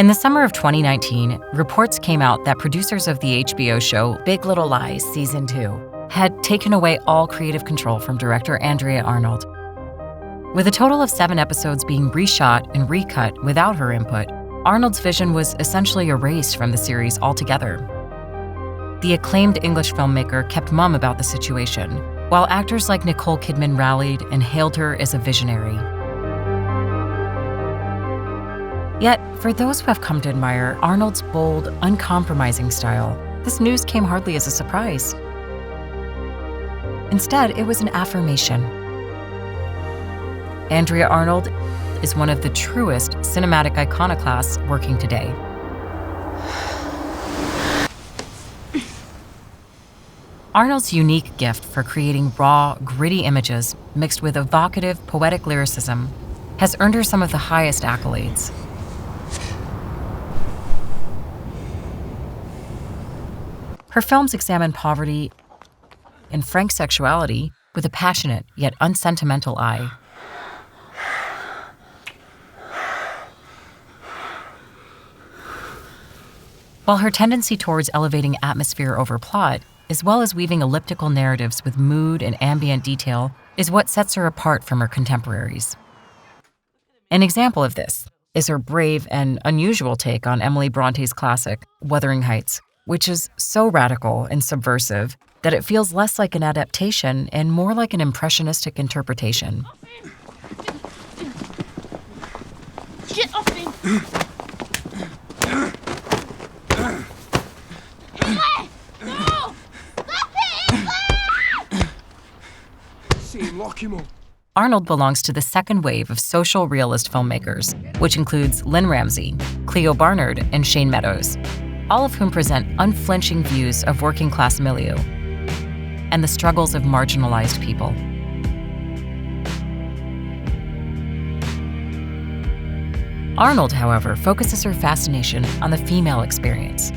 In the summer of 2019, reports came out that producers of the HBO show Big Little Lies Season 2 had taken away all creative control from director Andrea Arnold. With a total of 7 episodes being reshot and recut without her input, Arnold's vision was essentially erased from the series altogether. The acclaimed English filmmaker kept mum about the situation, while actors like Nicole Kidman rallied and hailed her as a visionary. Yet, for those who have come to admire Arnold's bold, uncompromising style, this news came hardly as a surprise. Instead, it was an affirmation. Andrea Arnold is one of the truest cinematic iconoclasts working today. Arnold's unique gift for creating raw, gritty images mixed with evocative, poetic lyricism has earned her some of the highest accolades. Her films examine poverty and frank sexuality with a passionate yet unsentimental eye. While her tendency towards elevating atmosphere over plot, as well as weaving elliptical narratives with mood and ambient detail, is what sets her apart from her contemporaries. An example of this is her brave and unusual take on Emily Bronte's classic, Wuthering Heights, which is so radical and subversive that it feels less like an adaptation and more like an impressionistic interpretation. Get off me! No! Stop it! See him, lock him up. Arnold belongs to the second wave of social realist filmmakers, which includes Lynn Ramsey, Cleo Barnard, and Shane Meadows, all of whom present unflinching views of working-class milieu and the struggles of marginalized people. Arnold, however, focuses her fascination on the female experience,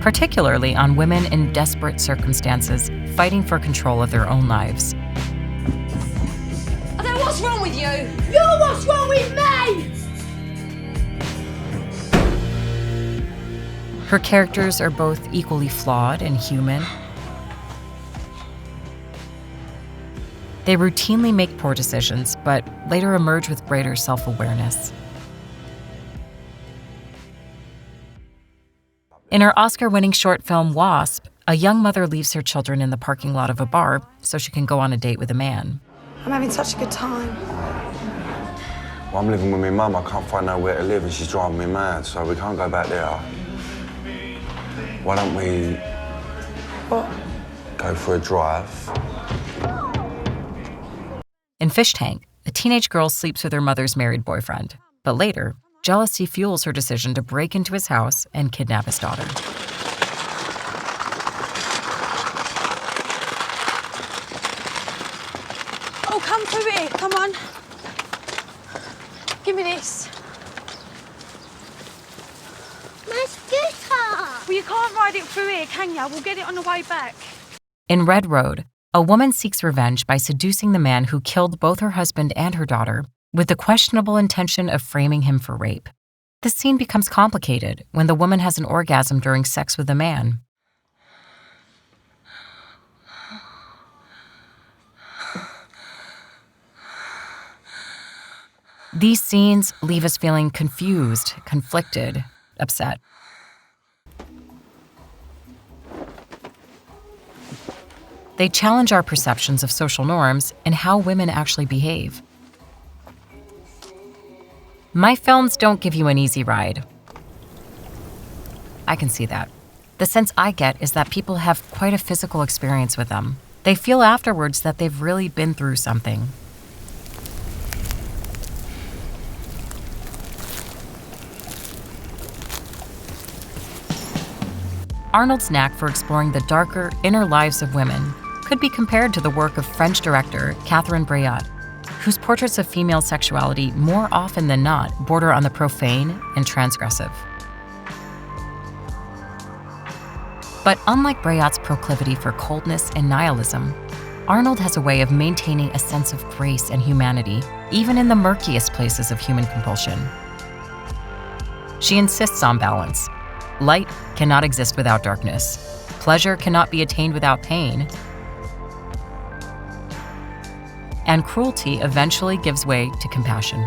particularly on women in desperate circumstances fighting for control of their own lives. Then what's wrong with you? You're what's wrong with me! Her characters are both equally flawed and human. They routinely make poor decisions, but later emerge with greater self-awareness. In her Oscar-winning short film Wasp, a young mother leaves her children in the parking lot of a bar so she can go on a date with a man. I'm having such a good time. Well, I'm living with my mum. I can't find nowhere to live and she's driving me mad, so we can't go back there. Why don't we go for a drive? In Fish Tank, a teenage girl sleeps with her mother's married boyfriend, but later, jealousy fuels her decision to break into his house and kidnap his daughter. Oh, come through here, come on. Give me this. My scooter! Well, you can't ride it through here, can you? We'll get it on the way back. In Red Road, a woman seeks revenge by seducing the man who killed both her husband and her daughter with the questionable intention of framing him for rape. The scene becomes complicated when the woman has an orgasm during sex with the man. These scenes leave us feeling confused, conflicted, upset. They challenge our perceptions of social norms and how women actually behave. My films don't give you an easy ride. I can see that. The sense I get is that people have quite a physical experience with them. They feel afterwards that they've really been through something. Arnold's knack for exploring the darker, inner lives of women could be compared to the work of French director Catherine Breillat, whose portraits of female sexuality more often than not border on the profane and transgressive. But unlike Breillat's proclivity for coldness and nihilism, Arnold has a way of maintaining a sense of grace and humanity, even in the murkiest places of human compulsion. She insists on balance. Light cannot exist without darkness. Pleasure cannot be attained without pain. And cruelty eventually gives way to compassion.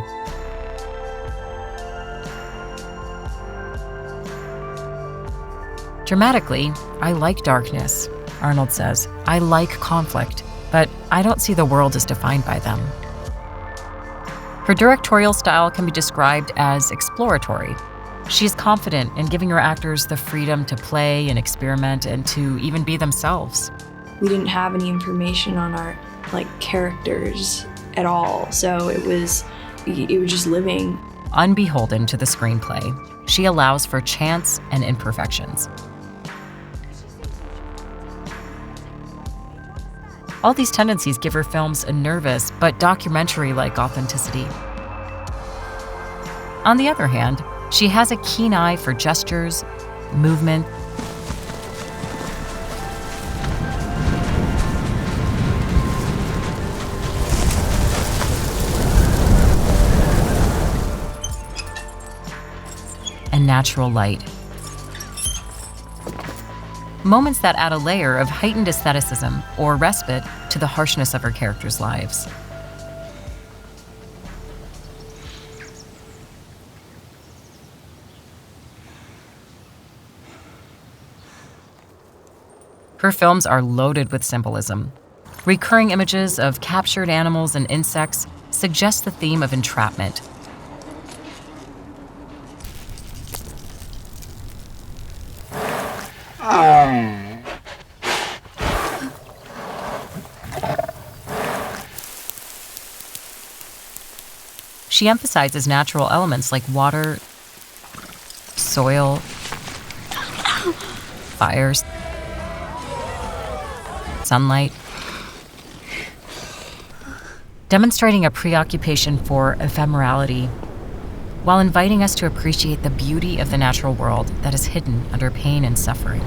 Dramatically, I like darkness, Arnold says. I like conflict, but I don't see the world as defined by them. Her directorial style can be described as exploratory. She is confident in giving her actors the freedom to play and experiment and to even be themselves. We didn't have any information on our characters at all, so it was just living. Unbeholden to the screenplay, she allows for chance and imperfections. All these tendencies give her films a nervous but documentary-like authenticity. On the other hand, she has a keen eye for gestures, movement, and natural light. Moments that add a layer of heightened aestheticism or respite to the harshness of her characters' lives. Her films are loaded with symbolism. Recurring images of captured animals and insects suggest the theme of entrapment. She emphasizes natural elements like water, soil, fires, sunlight, demonstrating a preoccupation for ephemerality, while inviting us to appreciate the beauty of the natural world that is hidden under pain and suffering.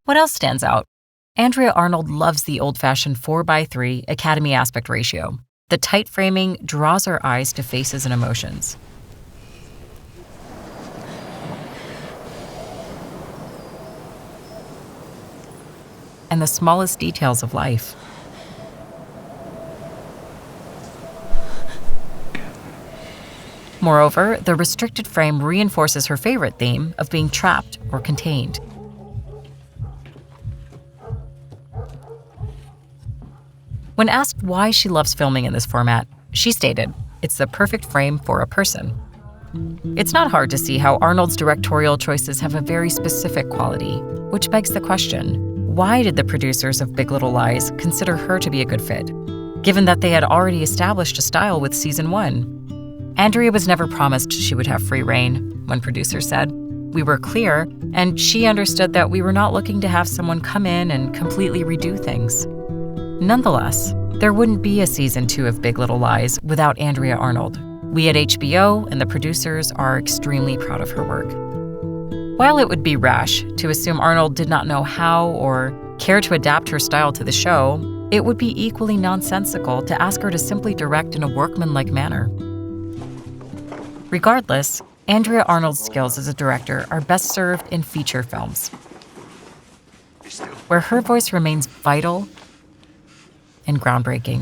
What else stands out? Andrea Arnold loves the old-fashioned 4:3 Academy aspect ratio. The tight framing draws our eyes to faces and emotions. And the smallest details of life. Moreover, the restricted frame reinforces her favorite theme of being trapped or contained. When asked why she loves filming in this format, she stated, "It's the perfect frame for a person." It's not hard to see how Arnold's directorial choices have a very specific quality, which begs the question, why did the producers of Big Little Lies consider her to be a good fit, given that they had already established a style with season 1? Andrea was never promised she would have free reign, one producer said. We were clear, and she understood that we were not looking to have someone come in and completely redo things. Nonetheless, there wouldn't be a season 2 of Big Little Lies without Andrea Arnold. We at HBO and the producers are extremely proud of her work. While it would be rash to assume Arnold did not know how or care to adapt her style to the show, it would be equally nonsensical to ask her to simply direct in a workmanlike manner. Regardless, Andrea Arnold's skills as a director are best served in feature films, where her voice remains vital and groundbreaking.